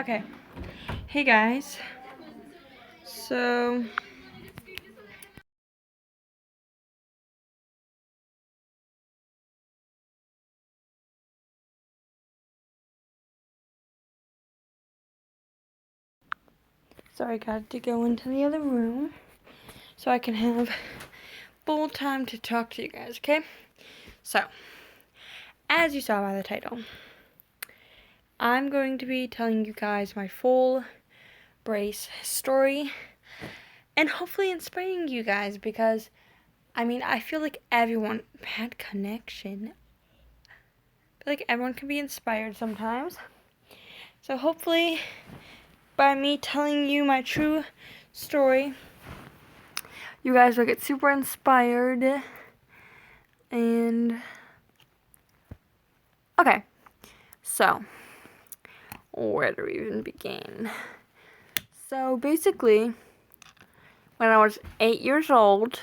Okay. Hey guys. So sorry, got to go into the other room so I can have full time to talk to you guys, okay? So, as you saw by the title, I'm going to be telling you guys my full brace story and hopefully inspiring you guys because I feel like everyone had connection. I feel like everyone can be inspired sometimes. So hopefully by me telling you my true story, you guys will get super inspired. And okay, so where do we even begin? So basically, when I was 8 years old,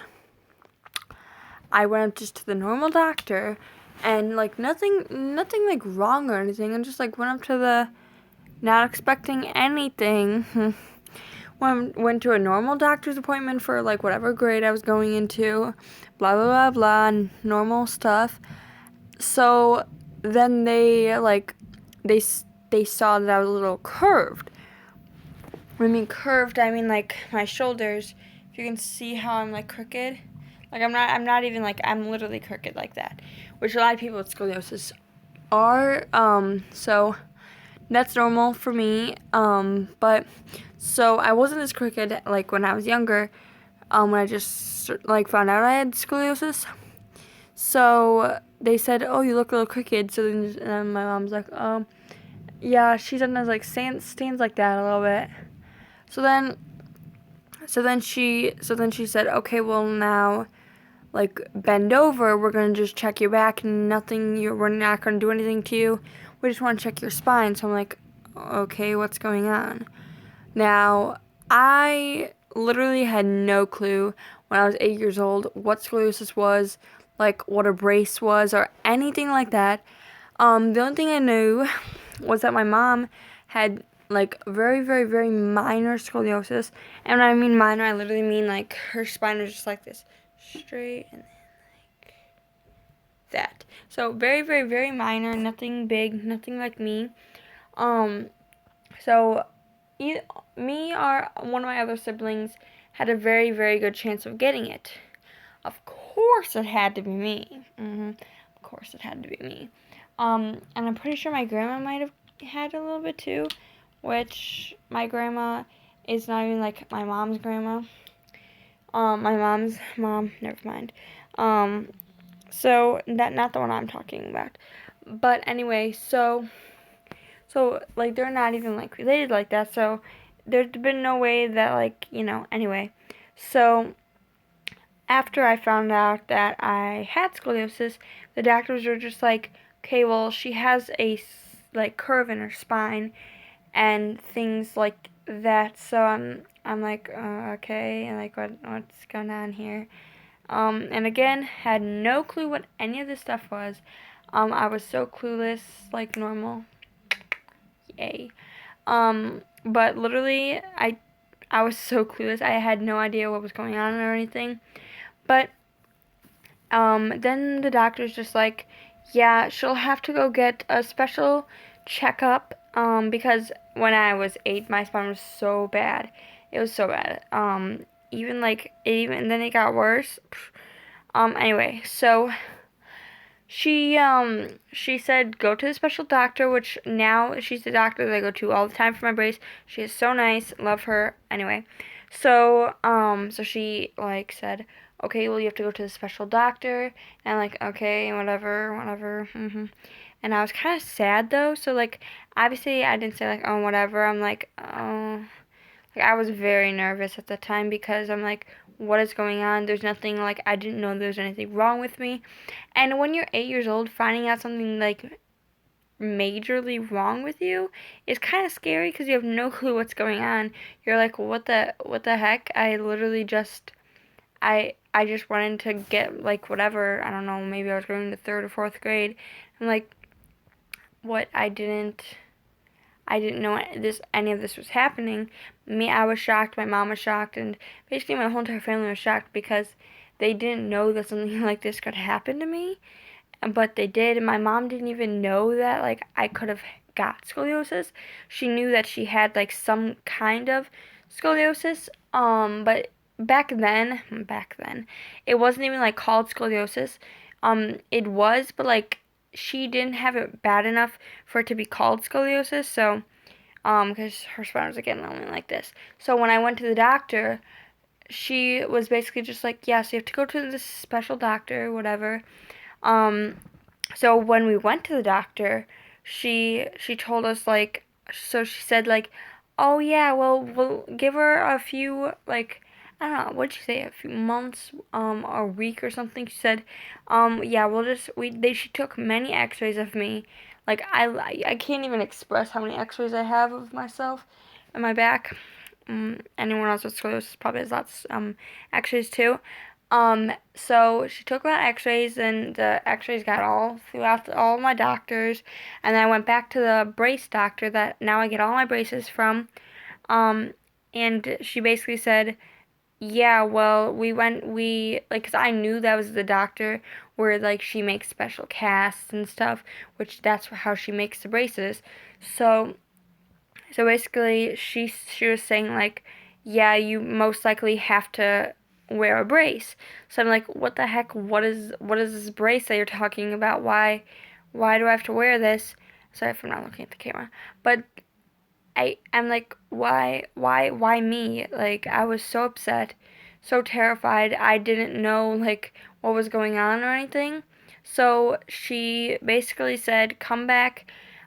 I went up just to the normal doctor, and like nothing like wrong or anything. I just like went up to the, not expecting anything. Went to a normal doctor's appointment for like whatever grade I was going into, blah blah blah blah, normal stuff. So then they saw that I was a little curved. When I mean curved, I mean like my shoulders. If you can see how I'm like crooked, like I'm not even like, I'm literally crooked like that, which a lot of people with scoliosis are. So that's normal for me. But so I wasn't as crooked like when I was younger. When I just like found out I had scoliosis. So they said, "Oh, you look a little crooked." So then my mom's like, yeah, she sometimes like stands like that a little bit." So then she said, "Okay, well now, like bend over. We're gonna just check your back. We're not gonna do anything to you. We just want to check your spine." So I'm like, "Okay, what's going on?" Now, I literally had no clue when I was 8 years old what scoliosis was, like what a brace was, or anything like that. The only thing I knew was that my mom had like very, very, very minor scoliosis. And when I mean minor, I literally mean like her spine was just like this, straight and like that. So very, very, very minor, nothing big, nothing like me. So me or one of my other siblings had a very, very good chance of getting it. Of course it had to be me. Of course it had to be me. And I'm pretty sure my grandma might have had a little bit too, which my grandma is not even like my mom's grandma. My mom's mom, never mind. So that, not the one I'm talking about. But anyway, so like they're not even like related like that. So there's been no way that like, anyway. So after I found out that I had scoliosis, the doctors were just like, "Okay, well, she has a like curve in her spine and things like that." So I'm like, okay, and like what's going on here? And again, had no clue what any of this stuff was. I was so clueless, like normal. Yay. But literally, I was so clueless. I had no idea what was going on or anything. But then the doctor's just like, "Yeah, she'll have to go get a special checkup." Because when I was 8, my spine was so bad. It was so bad. Even then it got worse. Anyway, so she said go to the special doctor, which now she's the doctor that I go to all the time for my brace. She is so nice, love her. Anyway, so she like said, "Okay, well you have to go to the special doctor." And I'm like, "Okay, whatever." And I was kind of sad though, so like obviously I didn't say like, "Oh, whatever." I'm like, "Oh." Like, I was very nervous at the time because I'm like, what is going on? There's nothing, like, I didn't know there was anything wrong with me. And when you're 8 years old, finding out something, like, majorly wrong with you is kind of scary because you have no clue what's going on. You're like, what the heck? I literally just, I just wanted to get, like, whatever, I don't know, maybe I was going to 3rd or 4th grade. I'm like, what, I I didn't know any of this was happening. I was shocked, my mom was shocked, and basically my whole entire family was shocked because they didn't know that something like this could happen to me, but they did. And my mom didn't even know that like I could have got scoliosis. She knew that she had like some kind of scoliosis, but back then, it wasn't even like called scoliosis. It was, but like she didn't have it bad enough for it to be called scoliosis. So, because her spine was getting only like this. So when I went to the doctor, she was basically just like, yeah, so you have to go to this special doctor, whatever. Um, so when we went to the doctor, she told us like, so she said like, oh yeah, well we'll give her a few like, I don't know, what'd she say, a few months, a week or something. She said, yeah, she took many X-rays of me. Like I can't even express how many X-rays I have of myself and my back. Anyone else with scoliosis probably has lots X-rays too. So she took my X-rays, and the X-rays got all throughout all my doctors, and then I went back to the brace doctor that now I get all my braces from. Um, and she basically said, yeah, well, like, 'cause I knew that was the doctor where, like, she makes special casts and stuff, which that's how she makes the braces. So, so basically, she was saying like, yeah, you most likely have to wear a brace. So I'm like, what the heck? What is this brace that you're talking about? Why do I have to wear this? Sorry if I'm not looking at the camera, but I'm like, why me? Like I was so upset, so terrified. I didn't know like what was going on or anything. So she basically said,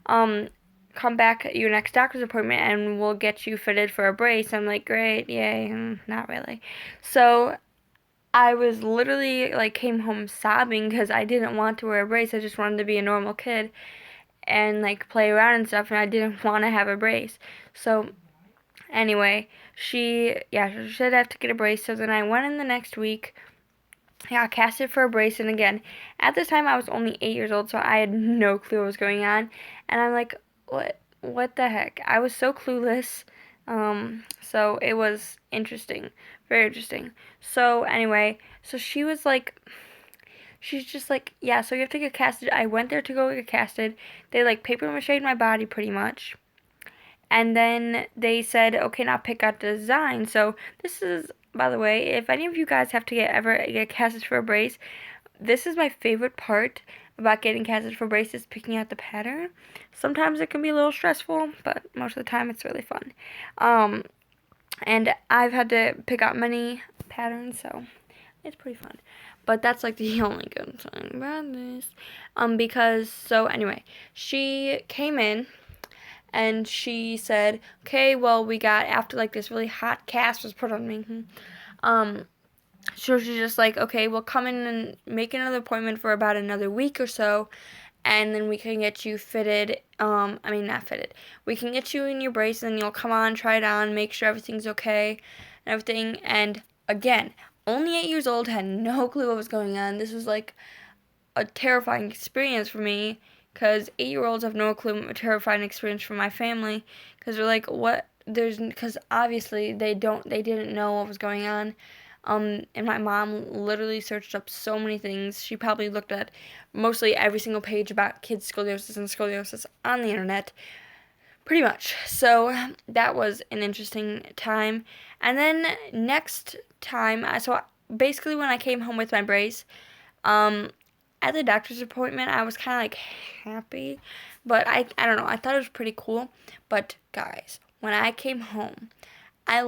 um, come back at your next doctor's appointment and we'll get you fitted for a brace. I'm like, great, yay. Not really. So I was literally like came home sobbing because I didn't want to wear a brace. I just wanted to be a normal kid and like play around and stuff, and I didn't want to have a brace. So anyway, she said I have to get a brace. So then I went in the next week. I got casted for a brace, and again, at this time I was only 8 years old, so I had no clue what was going on. And I'm like, what the heck? I was so clueless. So it was interesting, very interesting. So anyway, so she's just like, yeah, so you have to get casted. I went there to go get casted. They like paper mache my body pretty much. And then they said, okay, now pick out the design. So this is, by the way, if any of you guys have to ever get casted for a brace, this is my favorite part about getting casted for braces, picking out the pattern. Sometimes it can be a little stressful, but most of the time it's really fun. And I've had to pick out many patterns, so it's pretty fun. But that's like the only good thing about this. Because, so anyway, she came in and she said, okay, well, we got, after like this really hot cast was put on me, so she's just like, okay, we'll come in and make another appointment for about another week or so, and then we can get you fitted, not fitted, we can get you in your brace, and you'll come on, try it on, make sure everything's okay, and everything. And again, only 8 years old, had no clue what was going on. This was like a terrifying experience for me, because 8-year-olds have no clue. A terrifying experience for my family, because they're like, what? Because obviously they didn't know what was going on. And my mom literally searched up so many things. She probably looked at mostly every single page about kids' scoliosis on the internet, pretty much. So that was an interesting time. And then next time, so basically when I came home with my brace, at the doctor's appointment, I was kind of like happy, but I don't know, I thought it was pretty cool. But guys, when I came home, I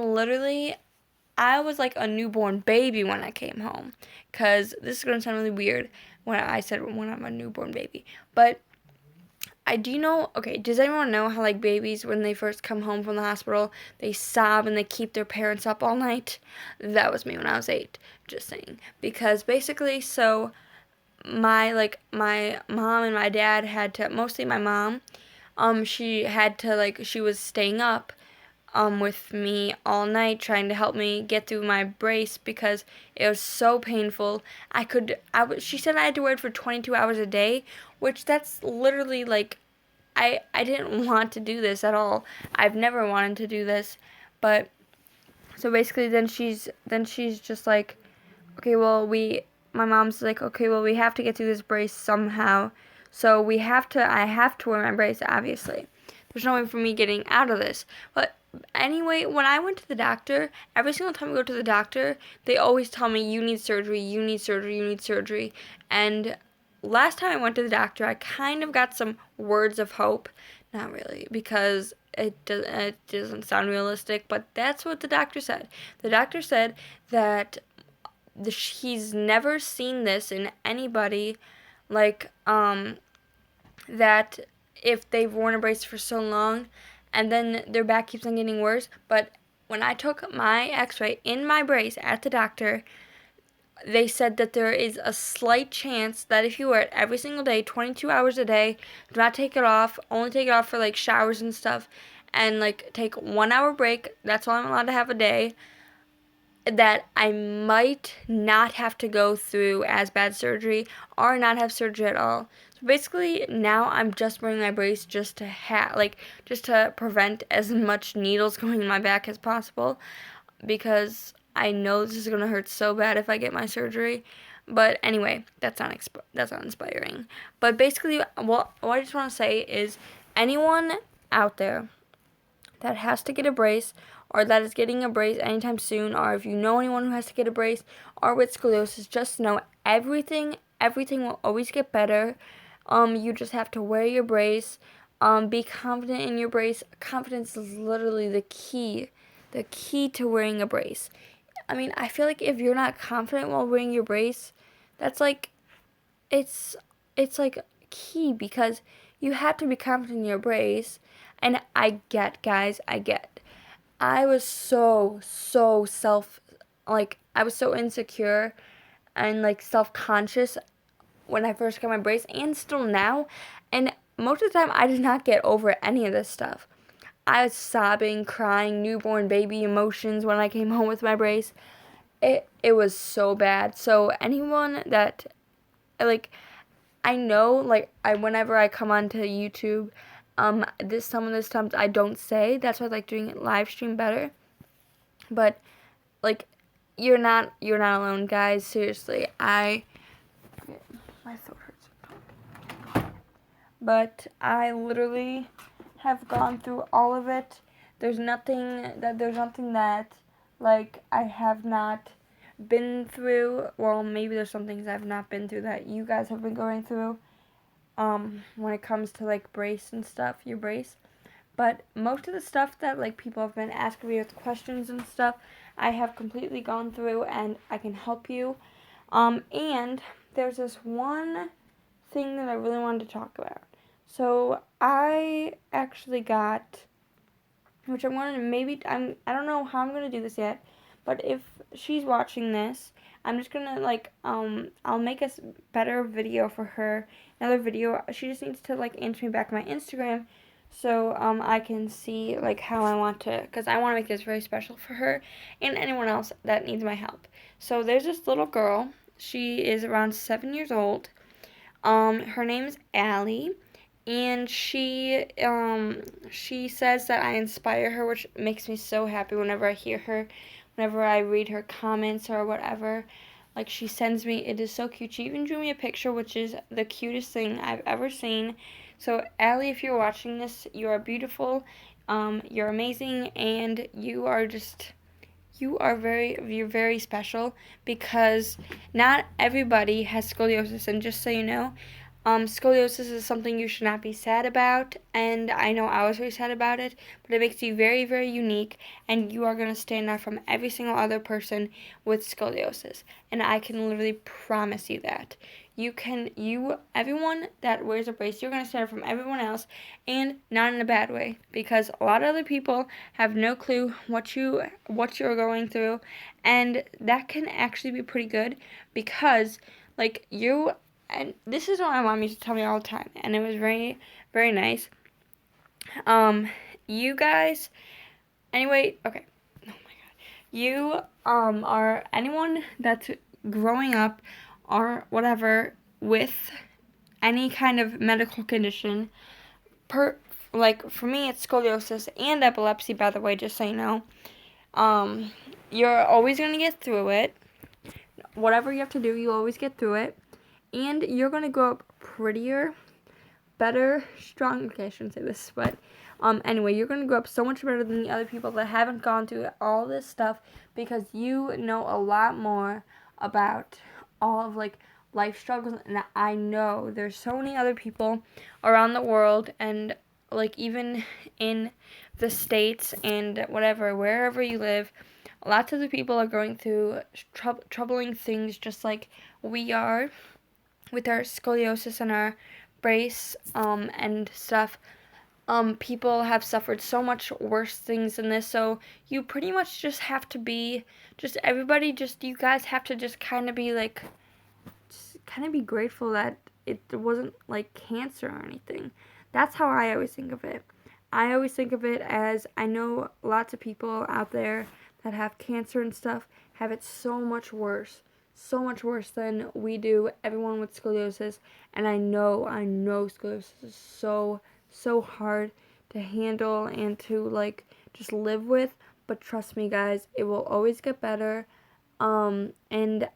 was like a newborn baby when I came home, because this is going to sound really weird when I said when I'm a newborn baby, but does anyone know how like babies, when they first come home from the hospital, they sob and they keep their parents up all night? That was me when I was 8, just saying. Because basically, so my mom and my dad had to, mostly my mom, she was staying up with me all night trying to help me get through my brace because it was so painful. She said I had to wear it for 22 hours a day, which that's literally like I didn't want to do this at all. I've never wanted to do this, but so basically then she's just like, okay, well, my mom's like, okay, well, we have to get through this brace somehow. So I have to wear my brace, obviously. There's no way for me getting out of this. But anyway, when I went to the doctor, every single time I go to the doctor, they always tell me, you need surgery, you need surgery, you need surgery. And last time I went to the doctor, I kind of got some words of hope. Not really, because it doesn't sound realistic, but that's what the doctor said. The doctor said that he's never seen this in anybody, like, that if they've worn a brace for so long and then their back keeps on getting worse. But when I took my x-ray in my brace at the doctor, they said that there is a slight chance that if you wear it every single day, 22 hours a day, do not take it off, only take it off for like showers and stuff, and like take 1 hour break, that's all I'm allowed to have a day, that I might not have to go through as bad surgery or not have surgery at all. So basically now I'm just wearing my brace just to just to prevent as much needles going in my back as possible, because I know this is going to hurt so bad if I get my surgery. But anyway, that's not inspiring. But basically what I just want to say is, anyone out there that has to get a brace, or that is getting a brace anytime soon, or if you know anyone who has to get a brace or with scoliosis, just know everything will always get better. You just have to wear your brace. Be confident in your brace. Confidence is literally the key to wearing a brace. I mean, I feel like if you're not confident while wearing your brace, that's like, it's like key, because you have to be confident in your brace. And I get, guys, I was so I was so insecure and like self-conscious when I first got my brace, and still now. And most of the time I did not get over any of this stuff. I was sobbing, crying, newborn baby emotions when I came home with my brace. It was so bad. So anyone that, like, I know, like, whenever I come onto YouTube, some of this times I don't say. That's why I like doing it live stream better. But like, you're not alone, guys. Seriously, my throat hurts. But I literally have gone through all of it. There's nothing that like I have not been through. Well, maybe there's some things I've not been through that you guys have been going through. When it comes to like brace and stuff, your brace. But most of the stuff that like people have been asking me with questions and stuff, I have completely gone through, and I can help you. And there's this one thing that I really wanted to talk about. So I actually got, which I'm going to I don't know how I'm going to do this yet, but if she's watching this, I'm just going to like, I'll make a better video for her, another video. She just needs to like answer me back on my Instagram, so I can see like how I want to, because I want to make this very special for her and anyone else that needs my help. So there's this little girl. She is around 7 years old. Her name is Allie, and she says that I inspire her, which makes me so happy whenever I hear her, whenever I read her comments or whatever. Like, she sends me, it is so cute. She even drew me a picture, which is the cutest thing I've ever seen. So, Allie, if you're watching this, you are beautiful, you're amazing, and you're very special, because not everybody has scoliosis. And just so you know, scoliosis is something you should not be sad about, and I know I was very sad about it, but it makes you very, very unique, and you are going to stand out from every single other person with scoliosis, and I can literally promise you that. Everyone that wears a brace, you're going to stand out from everyone else, and not in a bad way, because a lot of other people have no clue what you're going through, and that can actually be pretty good, because, like, and this is what my mom used to tell me all the time, and it was very, very nice. You guys, anyway, okay. Oh my god. You, are anyone that's growing up or whatever with any kind of medical condition, like for me, it's scoliosis and epilepsy, by the way, just so you know. You're always going to get through it. Whatever you have to do, you always get through it. And you're going to grow up prettier, better, strong. Okay, I shouldn't say this, but anyway, you're going to grow up so much better than the other people that haven't gone through all this stuff, because you know a lot more about all of, like, life struggles. And I know there's so many other people around the world, and, like, even in the States and whatever, wherever you live, lots of the people are going through troubling things just like we are with our scoliosis and our brace and stuff. People have suffered so much worse things than this, so you pretty much just have to be, you guys have to just kind of be like, just kind of be grateful that it wasn't like cancer or anything. That's how I always think of it. I always think of it as, I know lots of people out there that have cancer and stuff have it so much worse than we do, everyone with scoliosis. And I know scoliosis is so hard to handle and to, like, just live with, but trust me guys, it will always get better. And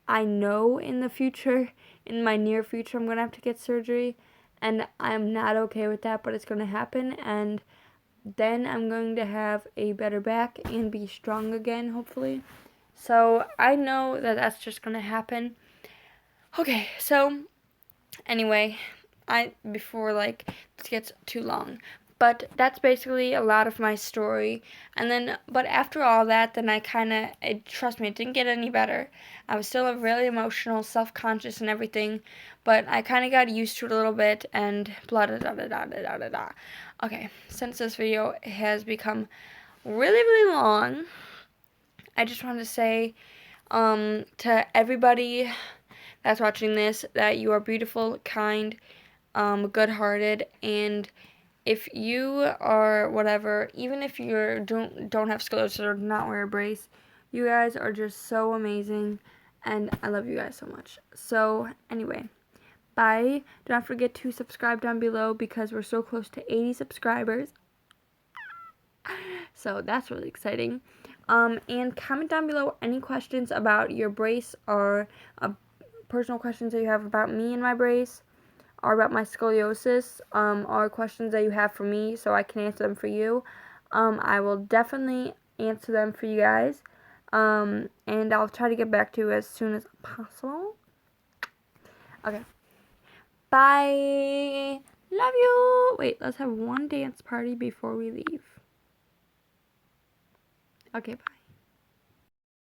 I know in the future, in my near future, I'm gonna have to get surgery, and I'm not okay with that, but it's gonna happen, and then I'm going to have a better back and be strong again, hopefully. So I know that that's just gonna happen. Okay, so anyway, before, like, this gets too long, but that's basically a lot of my story. And then, but after all that, then trust me, it didn't get any better. I was still really emotional, self-conscious and everything, but I kind of got used to it a little bit, and blah da da da da da da da. Okay, since this video has become really long, I just wanted to say to everybody that's watching this that you are beautiful, kind, good-hearted, and if you are whatever, even if you don't have scoliosis or not wear a brace, you guys are just so amazing, and I love you guys so much. So anyway, bye. Do not forget to subscribe down below, because we're so close to 80 subscribers. So that's really exciting. And comment down below any questions about your brace, or personal questions that you have about me and my brace, or about my scoliosis, or questions that you have for me so I can answer them for you. I will definitely answer them for you guys. And I'll try to get back to you as soon as possible. Okay. Bye. Love you. Wait, let's have one dance party before we leave. Okay, bye.